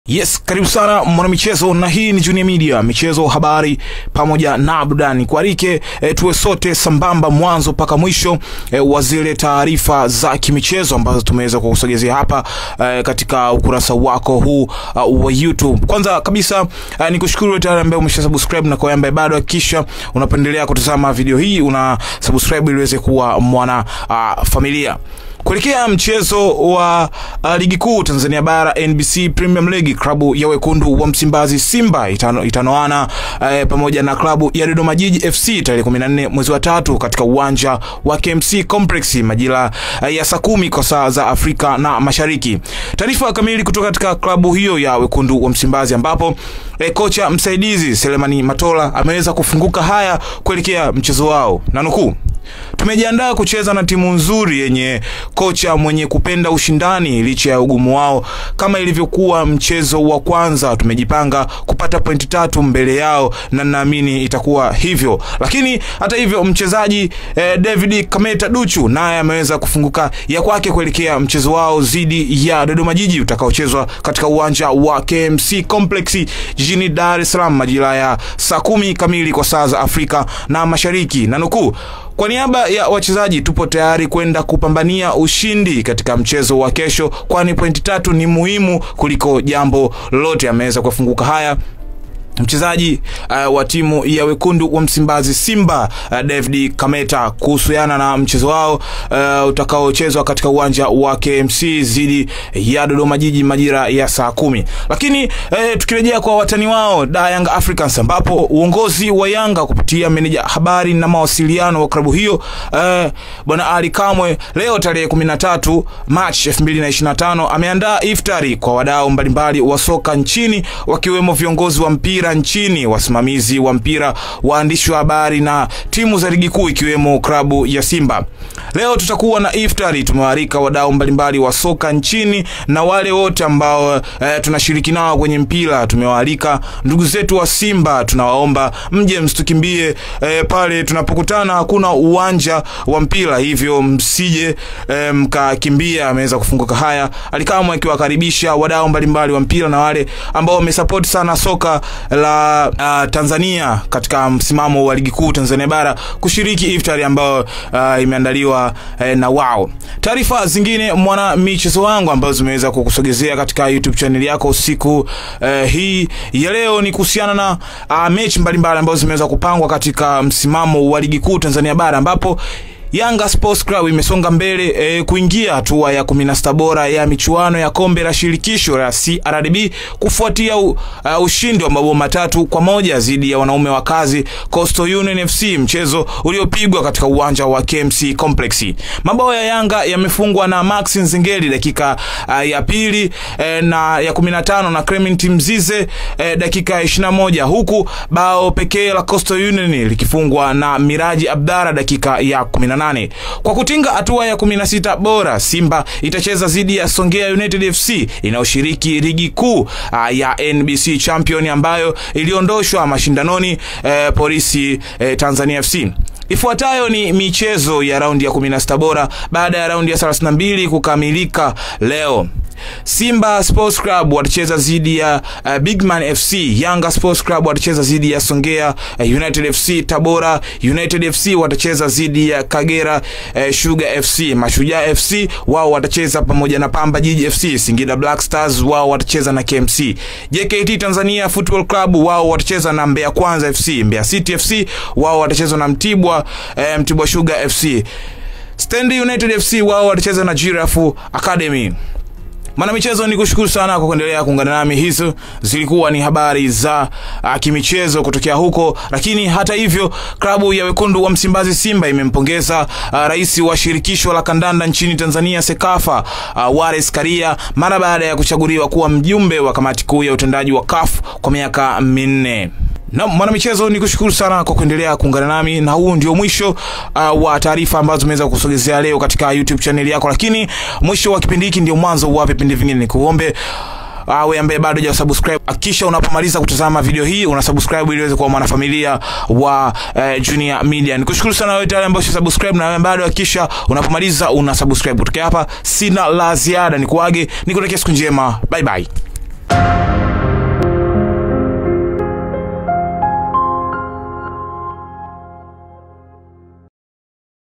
Yes, karibu sana mwanamichezo, na hii ni Junior Media, michezo, habari pamoja na burudani. Kualike tuwe sote sambamba mwanzo mpaka mwisho wa zile taarifa za kimichezo ambazo tumeweza kukusogezea hapa katika ukurasa wako huu wa YouTube. Kwanza kabisa nikushukuru wewe tayari ambaye umeshasubscribe, na kwa ambaye bado hakikisha unapendelea kutazama video hii una subscribe ili uweze kuwa mwana familia. Kuelekea mchezo wa ligi kuu Tanzania bara NBC Premier League, klabu ya wekundu wa Msimbazi Simba itanoana pamoja na klabu ya Dodoma Jiji FC tarehe 14 mwezi wa 3 katika uwanja wa KMC Complex majira ya saa 10 kwa saa za Afrika na Mashariki. Taarifa kamili kutoka katika klabu hiyo ya wekundu wa Msimbazi, ambapo kocha msaidizi Selemani Matola ameweza kufunguka haya kuelekea mchezo wao, na nukuu: "Tumejiandaa kucheza na timu nzuri yenye kocha mwenye kupenda ushindani licha ya ugumu wao. Kama ilivyokuwa mchezo wa kwanza, tumejipanga kupata pointi 3 mbele yao na naamini itakuwa hivyo." Lakini hata hivyo mchezaji David Kameta Duchu naye ameweza kufunguka ya kwake kuelekea mchezo wao dhidi ya Dodoma Jiji utakaochezwa katika uwanja wa KMC Complex jijini Dar es Salaam majira ya saa 10 kamili kwa saa za Afrika na Mashariki, na nukuu: "Kwa niaba ya wachezaji tupo tayari kwenda kupambania ushindi katika mchezo wa kesho, kwani pointi 3 ni muhimu kuliko jambo lolote." Ameweza kufunguka haya mchezaji wa timu ya wekundu wa Msimbazi Simba David Kameta kuhusiana na mchezo wao utakaochezwa katika uwanja wa KMC dhidi ya Dodoma Jiji majira ya saa 10. Lakini tukirejea kwa watani wao Young Africans, ambapo uongozi wa Yanga kupitia meneja habari na mawasiliano wa klabu hiyo Bwana Ali Kamwe leo tarehe 13 March 2025 ameandaa iftari kwa wadau mbalimbali wa soka nchini, wakiwemo viongozi wa mpira nchini, wasimamizi wa mpira, waandishi wa habari na timu za ligi kuu ikiwemo klabu ya Simba. Leo tutakuwa na iftari. Tumewaalika wadau mbalimbali wa soka nchini na wale wote ambao tunashiriki nao kwenye mpira. Tumewaalika ndugu zetu wa Simba, tunawaomba mje msitukimbie pale tunapokutana, hakuna uwanja wa mpira, hivyo msije mkakimbia. Ameweza kufunguka haya alikamwe akiwakaribisha wadau mbalimbali wa mpira na wale ambao wamesupport sana soka la Tanzania katika msimamo wa ligi kuu Tanzania bara kushiriki iftari ambayo imeandaliwa na wao. Taarifa zingine mwana michezo wangu ambazo zimeweza kukusogezea katika YouTube channel yako siku hii ya leo ni kuhusiana na mechi mbalimbali ambazo zimeweza kupangwa katika msimamo wa ligi kuu Tanzania bara, ambapo Yanga Sports Club imesonga mbele kuingia hatua ya 16 bora ya michuano ya kombe la shirikisho la CRDB kufuatia ushindi wa mabao 3-1 dhidi ya wanaume wa kazi Coastal Union FC, mchezo uliopigwa katika uwanja wa KMC Complex. Mabao ya Yanga yamefungwa na Max Nzengeli dakika ya pili na ya 15 na Clement Mzize dakika ya 21, huku bao pekee la Coastal Union likifungwa na Miraji Abdara dakika ya 18. Kwa kutinga hatua ya 16 bora, Simba itacheza dhidi ya Songea United FC inayoshiriki ligi kuu ya NBC Champion ambayo iliondoshwa mashindanoni Polisi Tanzania FC. Ifuatayo ni michezo ya raundi ya 16 bora baada ya raundi ya 32 kukamilika leo. Simba Sports Club watacheza dhidi ya Bigman FC, Yanga Sports Club watacheza dhidi ya Songea United FC, Tabora United FC watacheza dhidi ya Kagera Sugar FC, Mashujaa FC wao watacheza pamoja na Pamba Jiji FC, Singida Black Stars wao watacheza na KMC, JKT Tanzania Football Club wao watacheza na Mbeya Kwanza FC, Mbeya City FC wao watacheza na Mtibwa Sugar FC, Stand United FC wao watacheza na Giraffe Academy. Mwana michezo, nikushukuru sana kwa kuendelea kuungana nami. Hizo zilikuwa ni habari za kimichezo kutokea huko, lakini hata hivyo klabu ya wekundu wa Msimbazi Simba imempongeza rais wa shirikisho la kandanda nchini Tanzania Sekafa Wallace Karia mara baada ya kuchaguliwa kuwa mjumbe wa kamati kuu ya utendaji wa CAF kwa miaka 4. Na mwana michezo, nikushukuru sana kwa kuendelea kuungana nami, na huu ndio mwisho wa taarifa ambazo tumeweza kusogezea leo katika YouTube channel yako, lakini mwisho wa kipindi hiki ndio mwanzo wa vipindi vingine. Nikuombe wewe ambaye bado hujasubscribe, hakikisha unapomaliza kutazama video hii unasubscribe ili uweze kuwa mwanafamilia wa Junior Media. Nikushukuru sana wewe tayari ambaye umesubscribe, na wewe bado hakikisha unapomaliza unasubscribe. Kutoka hapa sina la ziada, nikuage, nikutakia siku njema. Bye bye.